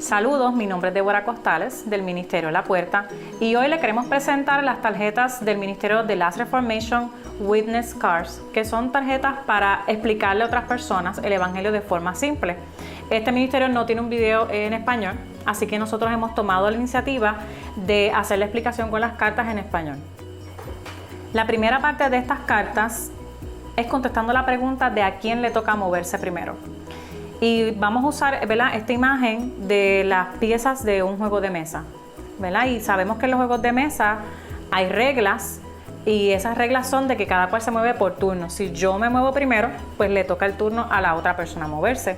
Saludos, mi nombre es Débora Costales del Ministerio La Puerta y hoy le queremos presentar las tarjetas del Ministerio de Last Reformation Witness Cards, que son tarjetas para explicarle a otras personas el Evangelio de forma simple. Este ministerio no tiene un video en español, así que nosotros hemos tomado la iniciativa de hacer la explicación con las cartas en español. La primera parte de estas cartas es contestando la pregunta de a quién le toca moverse primero. Y vamos a usar, ¿verdad?, esta imagen de las piezas de un juego de mesa, ¿verdad? Y sabemos que en los juegos de mesa hay reglas y esas reglas son de que cada cual se mueve por turno. Si yo me muevo primero, pues le toca el turno a la otra persona moverse.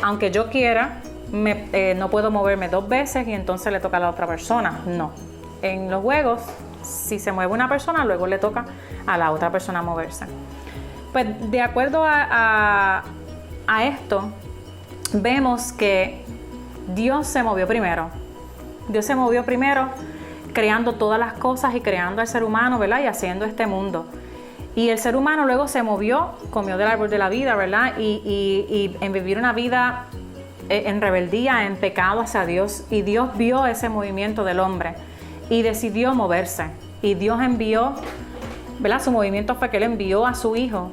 Aunque yo quiera, no puedo moverme dos veces y entonces le toca a la otra persona. No. En los juegos, si se mueve una persona, luego le toca a la otra persona moverse. Pues de acuerdo a esto, vemos que Dios se movió primero. Dios se movió primero creando todas las cosas y creando al ser humano, ¿verdad? Y haciendo este mundo. Y el ser humano luego se movió, comió del árbol de la vida, ¿verdad? Y en vivir una vida en rebeldía, en pecado hacia Dios. Y Dios vio ese movimiento del hombre y decidió moverse. Y Dios envió, ¿verdad? Su movimiento fue que Él envió a su Hijo,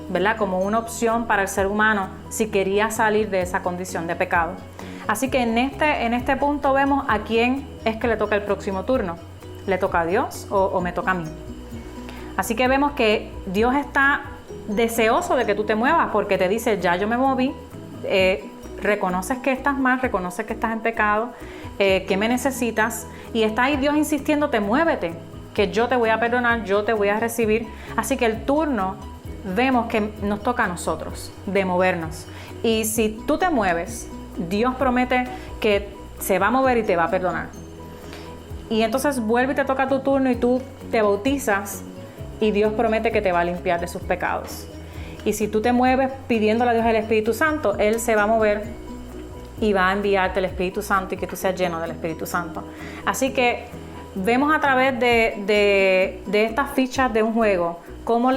¿verdad?, como una opción para el ser humano si quería salir de esa condición de pecado. Así que en este punto vemos a quién es que le toca el próximo turno. ¿Le toca a Dios o me toca a mí? Así que vemos que Dios está deseoso de que tú te muevas porque te dice, ya yo me moví, reconoces que estás mal, reconoces que estás en pecado, que me necesitas, y está ahí Dios insistiéndote, muévete, que yo te voy a perdonar, yo te voy a recibir. Así que el turno vemos que nos toca a nosotros de movernos. Y si tú te mueves, Dios promete que se va a mover y te va a perdonar. Y entonces vuelve y te toca tu turno y tú te bautizas y Dios promete que te va a limpiar de sus pecados. Y si tú te mueves pidiéndole a Dios el Espíritu Santo, Él se va a mover y va a enviarte el Espíritu Santo y que tú seas lleno del Espíritu Santo. Así que vemos a través de estas fichas de un juego cómo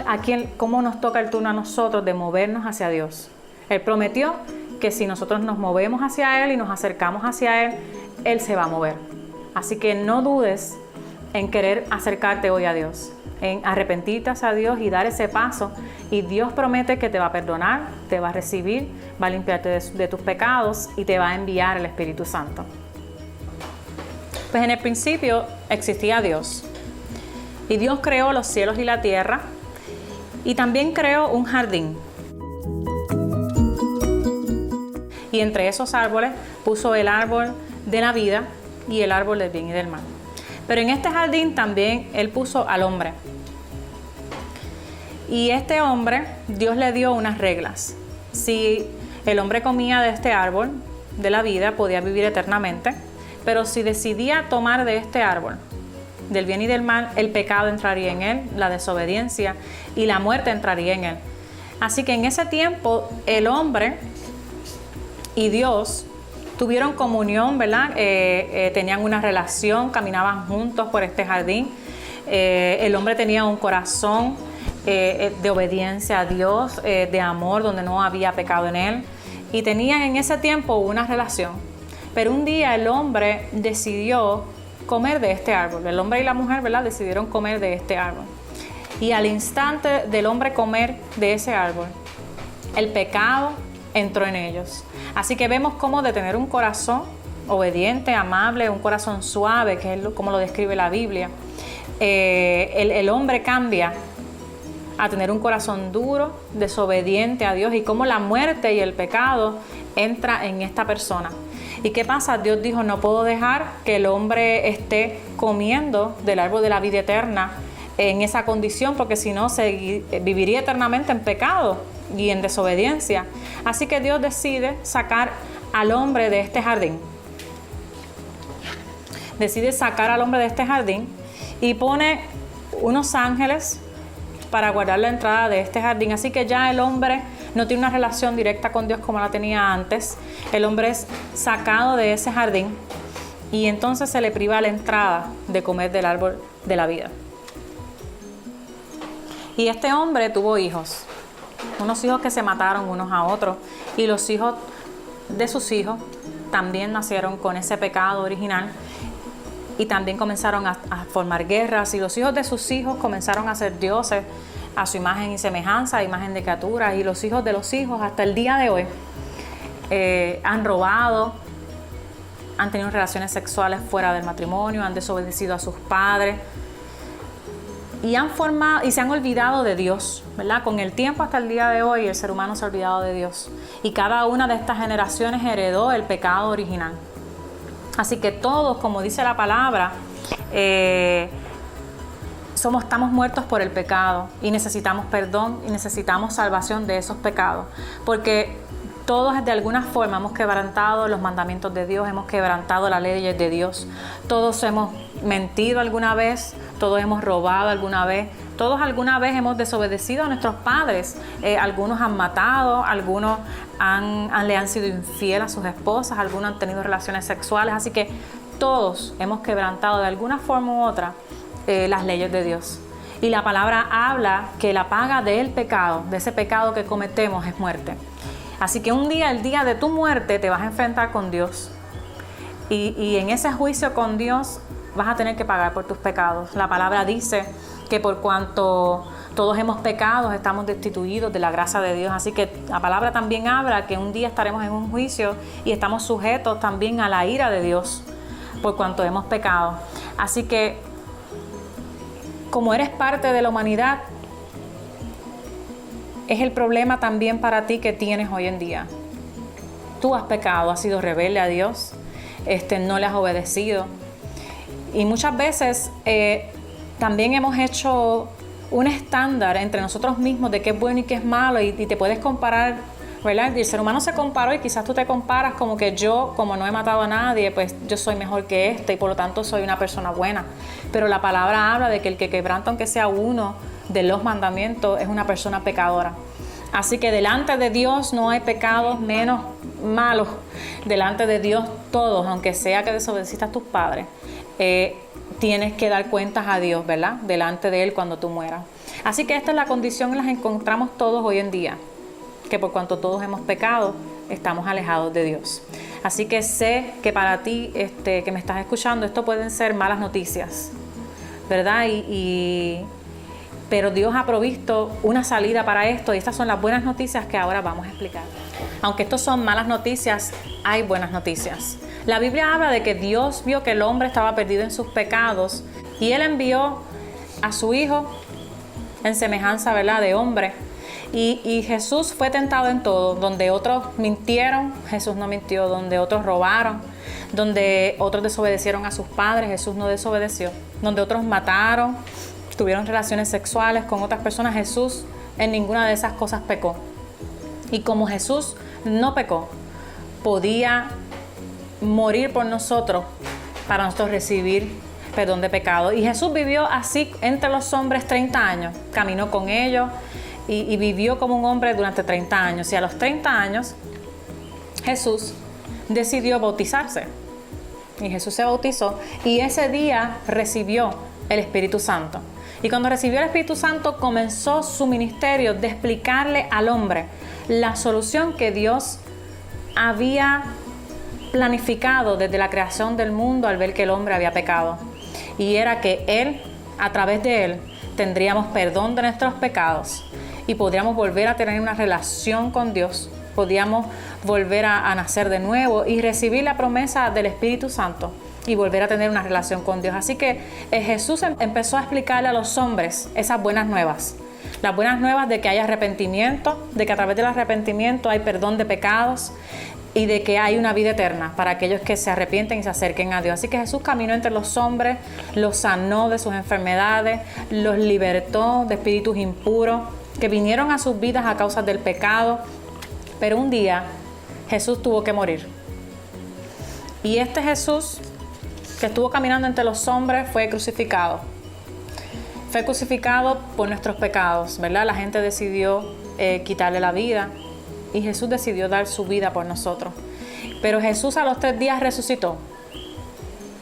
nos toca el turno a nosotros de movernos hacia Dios. Él prometió que si nosotros nos movemos hacia Él y nos acercamos hacia Él, Él se va a mover. Así que no dudes en querer acercarte hoy a Dios, en arrepentirte hacia Dios y dar ese paso. Y Dios promete que te va a perdonar, te va a recibir, va a limpiarte de tus pecados y te va a enviar el Espíritu Santo. Pues en el principio existía Dios. Y Dios creó los cielos y la tierra. Y también creó un jardín. Y entre esos árboles puso el árbol de la vida y el árbol del bien y del mal. Pero en este jardín también Él puso al hombre. Y este hombre, Dios le dio unas reglas. Si el hombre comía de este árbol de la vida, podía vivir eternamente. Pero si decidía tomar de este árbol del bien y del mal, el pecado entraría en él, la desobediencia y la muerte entraría en él. Así que en ese tiempo el hombre y Dios tuvieron comunión, ¿verdad? Tenían una relación, caminaban juntos por este jardín. El hombre tenía un corazón de obediencia a Dios, de amor, donde no había pecado en él. Y tenían en ese tiempo una relación. Pero un día el hombre decidió comer de este árbol. El hombre y la mujer, ¿verdad?, decidieron comer de este árbol. Y al instante del hombre comer de ese árbol, el pecado entró en ellos. Así que vemos cómo de tener un corazón obediente, amable, un corazón suave, que es como lo describe la Biblia, el hombre cambia a tener un corazón duro, desobediente a Dios, y cómo la muerte y el pecado entra en esta persona. ¿Y qué pasa? Dios dijo, no puedo dejar que el hombre esté comiendo del árbol de la vida eterna en esa condición, porque si no viviría eternamente en pecado y en desobediencia. Así que Dios decide sacar al hombre de este jardín. Decide sacar al hombre de este jardín y pone unos ángeles para guardar la entrada de este jardín. Así que ya el hombre no tiene una relación directa con Dios como la tenía antes. El hombre es sacado de ese jardín y entonces se le priva la entrada de comer del árbol de la vida. Y este hombre tuvo hijos, unos hijos que se mataron unos a otros, y los hijos de sus hijos también nacieron con ese pecado original y también comenzaron a formar guerras, y los hijos de sus hijos comenzaron a ser dioses a su imagen y semejanza, imagen de criaturas, y los hijos de los hijos hasta el día de hoy han robado, han tenido relaciones sexuales fuera del matrimonio, han desobedecido a sus padres y se han olvidado de Dios, ¿verdad? Con el tiempo hasta el día de hoy el ser humano se ha olvidado de Dios, y cada una de estas generaciones heredó el pecado original. Así que todos, como dice la palabra, estamos muertos por el pecado y necesitamos perdón y necesitamos salvación de esos pecados, porque todos de alguna forma hemos quebrantado los mandamientos de Dios, hemos quebrantado las leyes de Dios. Todos hemos mentido alguna vez, todos hemos robado alguna vez, todos alguna vez hemos desobedecido a nuestros padres. Algunos han matado, algunos le han sido infiel a sus esposas, algunos han tenido relaciones sexuales. Así que todos hemos quebrantado de alguna forma u otra las leyes de Dios. Y la palabra habla que la paga del pecado, de ese pecado que cometemos, es muerte. Así que un día, el día de tu muerte, te vas a enfrentar con Dios. Y en ese juicio con Dios vas a tener que pagar por tus pecados. La palabra dice que por cuanto todos hemos pecado, estamos destituidos de la gracia de Dios. Así que la palabra también habla que un día estaremos en un juicio y estamos sujetos también a la ira de Dios por cuanto hemos pecado. Así que, como eres parte de la humanidad, es el problema también para ti que tienes hoy en día. Tú has pecado, has sido rebelde a Dios, no le has obedecido. Y muchas veces también hemos hecho un estándar entre nosotros mismos de qué es bueno y qué es malo, y te puedes comparar, ¿verdad? Y el ser humano se comparó, y quizás tú te comparas como que yo, como no he matado a nadie, pues yo soy mejor que y por lo tanto soy una persona buena. Pero la palabra habla de que el que quebranta, aunque sea uno de los mandamientos, es una persona pecadora. Así que delante de Dios no hay pecados menos malos. Delante de Dios todos, aunque sea que desobedeciste a tus padres, tienes que dar cuentas a Dios, ¿verdad? Delante de Él cuando tú mueras. Así que esta es la condición en la que encontramos todos hoy en día, que por cuanto todos hemos pecado, estamos alejados de Dios. Así que sé que para ti, que me estás escuchando, esto pueden ser malas noticias, ¿verdad? Pero Dios ha provisto una salida para esto, y estas son las buenas noticias que ahora vamos a explicar. Aunque estos son malas noticias, hay buenas noticias. La Biblia habla de que Dios vio que el hombre estaba perdido en sus pecados, y Él envió a su Hijo en semejanza, ¿verdad?, de hombre. Y Jesús fue tentado en todo. Donde otros mintieron, Jesús no mintió. Donde otros robaron, donde otros desobedecieron a sus padres, Jesús no desobedeció. Donde otros mataron, tuvieron relaciones sexuales con otras personas, Jesús en ninguna de esas cosas pecó. Y como Jesús no pecó, podía morir por nosotros para nosotros recibir perdón de pecado. Y Jesús vivió así entre los hombres 30 años, caminó con ellos y vivió como un hombre durante 30 años. Y a los 30 años Jesús decidió bautizarse. Y Jesús se bautizó, y ese día recibió el Espíritu Santo. Y cuando recibió el Espíritu Santo, comenzó su ministerio de explicarle al hombre la solución que Dios había planificado desde la creación del mundo al ver que el hombre había pecado. Y era que Él, a través de Él, tendríamos perdón de nuestros pecados y podríamos volver a tener una relación con Dios. Podíamos volver a nacer de nuevo y recibir la promesa del Espíritu Santo y volver a tener una relación con Dios. Así que Jesús empezó a explicarle a los hombres esas buenas nuevas. Las buenas nuevas de que hay arrepentimiento, de que a través del arrepentimiento hay perdón de pecados y de que hay una vida eterna para aquellos que se arrepienten y se acerquen a Dios. Así que Jesús caminó entre los hombres, los sanó de sus enfermedades, los libertó de espíritus impuros que vinieron a sus vidas a causa del pecado. Pero un día Jesús tuvo que morir. Y este Jesús que estuvo caminando entre los hombres fue crucificado. Fue crucificado por nuestros pecados, ¿verdad? La gente decidió quitarle la vida y Jesús decidió dar su vida por nosotros. Pero Jesús a los 3 días resucitó.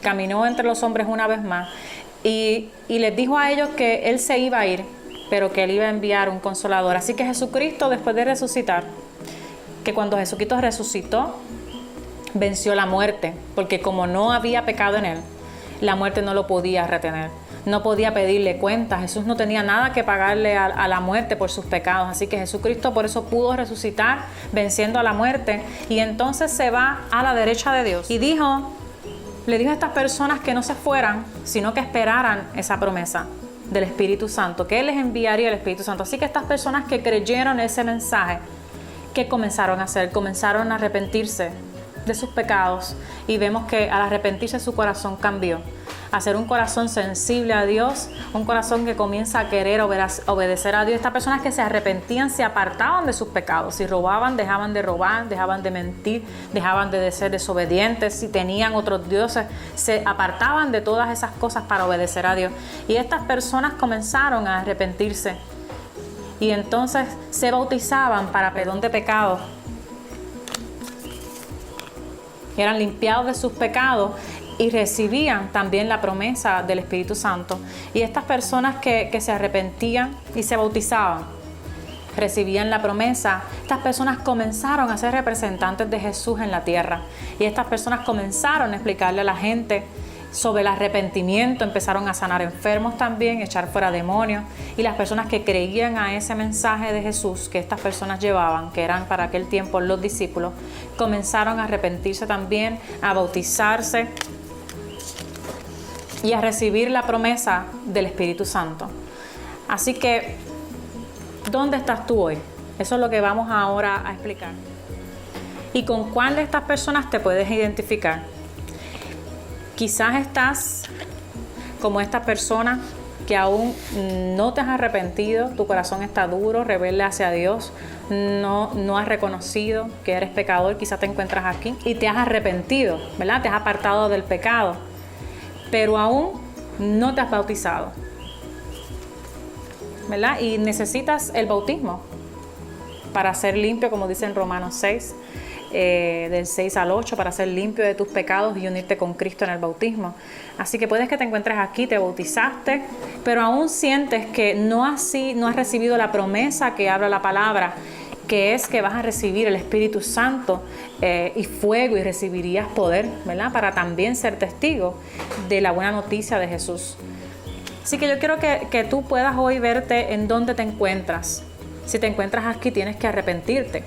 Caminó entre los hombres una vez más y les dijo a ellos que Él se iba a ir, pero que Él iba a enviar un consolador. Así que Jesucristo, después de resucitar, que cuando Jesucristo resucitó, venció la muerte, porque como no había pecado en él, la muerte no lo podía retener. No podía pedirle cuentas. Jesús no tenía nada que pagarle a la muerte por sus pecados. Así que Jesucristo por eso pudo resucitar venciendo a la muerte. Y entonces se va a la derecha de Dios. Y le dijo a estas personas que no se fueran, sino que esperaran esa promesa del Espíritu Santo, que Él les enviaría el Espíritu Santo. Así que estas personas que creyeron ese mensaje, ¿qué comenzaron a hacer? Comenzaron a arrepentirse de sus pecados. Y vemos que al arrepentirse su corazón cambió. Hacer un corazón sensible a Dios, un corazón que comienza a querer obedecer a Dios. Estas personas que se arrepentían se apartaban de sus pecados. Si robaban, dejaban de robar, dejaban de mentir, dejaban de ser desobedientes. Si tenían otros dioses, se apartaban de todas esas cosas para obedecer a Dios. Y estas personas comenzaron a arrepentirse. Y entonces se bautizaban para perdón de pecados. Eran limpiados de sus pecados y recibían también la promesa del Espíritu Santo. Y estas personas que se arrepentían y se bautizaban, recibían la promesa. Estas personas comenzaron a ser representantes de Jesús en la tierra. Y estas personas comenzaron a explicarle a la gente sobre el arrepentimiento, empezaron a sanar enfermos también, echar fuera demonios. Y las personas que creían a ese mensaje de Jesús que estas personas llevaban, que eran para aquel tiempo los discípulos, comenzaron a arrepentirse también, a bautizarse y a recibir la promesa del Espíritu Santo. Así que, ¿dónde estás tú hoy? Eso es lo que vamos ahora a explicar. ¿Y con cuál de estas personas te puedes identificar? Quizás estás como esta persona que aún no te has arrepentido, tu corazón está duro, rebelde hacia Dios, no has reconocido que eres pecador, quizás te encuentras aquí y te has arrepentido, ¿verdad? Te has apartado del pecado, pero aún no te has bautizado, ¿verdad? Y necesitas el bautismo para ser limpio, como dice en Romanos 6, del 6 al 8, para ser limpio de tus pecados y unirte con Cristo en el bautismo. Así que puedes que te encuentres aquí, te bautizaste, pero aún sientes que no has recibido la promesa que habla la palabra, que es que vas a recibir el Espíritu Santo y fuego, y recibirías poder, ¿verdad? Para también ser testigo de la buena noticia de Jesús. Así que yo quiero que tú puedas hoy verte en dónde te encuentras. Si te encuentras aquí, tienes que arrepentirte.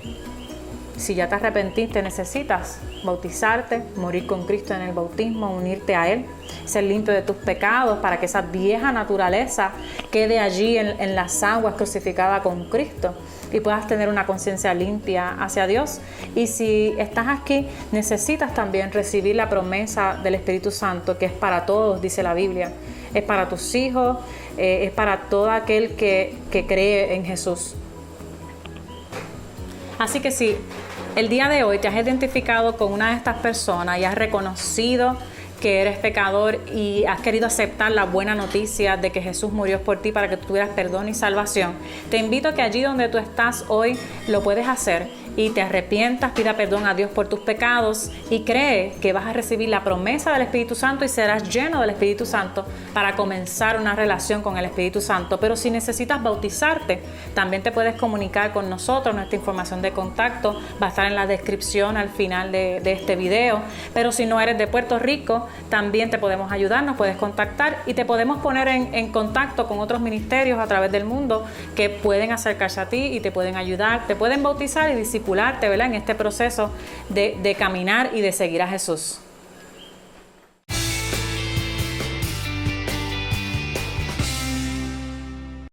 Si ya te arrepentiste, necesitas bautizarte, morir con Cristo en el bautismo, unirte a Él, ser limpio de tus pecados para que esa vieja naturaleza quede allí en las aguas crucificada con Cristo y puedas tener una conciencia limpia hacia Dios. Y si estás aquí, necesitas también recibir la promesa del Espíritu Santo, que es para todos, dice la Biblia. Es para tus hijos, es para todo aquel que cree en Jesús. Así que si el día de hoy te has identificado con una de estas personas y has reconocido que eres pecador y has querido aceptar la buena noticia de que Jesús murió por ti para que tú tuvieras perdón y salvación, te invito a que allí donde tú estás hoy lo puedes hacer y te arrepientas, pida perdón a Dios por tus pecados y cree que vas a recibir la promesa del Espíritu Santo y serás lleno del Espíritu Santo para comenzar una relación con el Espíritu Santo. Pero si necesitas bautizarte, también te puedes comunicar con nosotros. Nuestra información de contacto va a estar en la descripción al final de este video. Pero si no eres de Puerto Rico, también te podemos ayudar, nos puedes contactar y te podemos poner en contacto con otros ministerios a través del mundo que pueden acercarse a ti y te pueden ayudar, te pueden bautizar y discipularte, ¿verdad? En este proceso de caminar y de seguir a Jesús.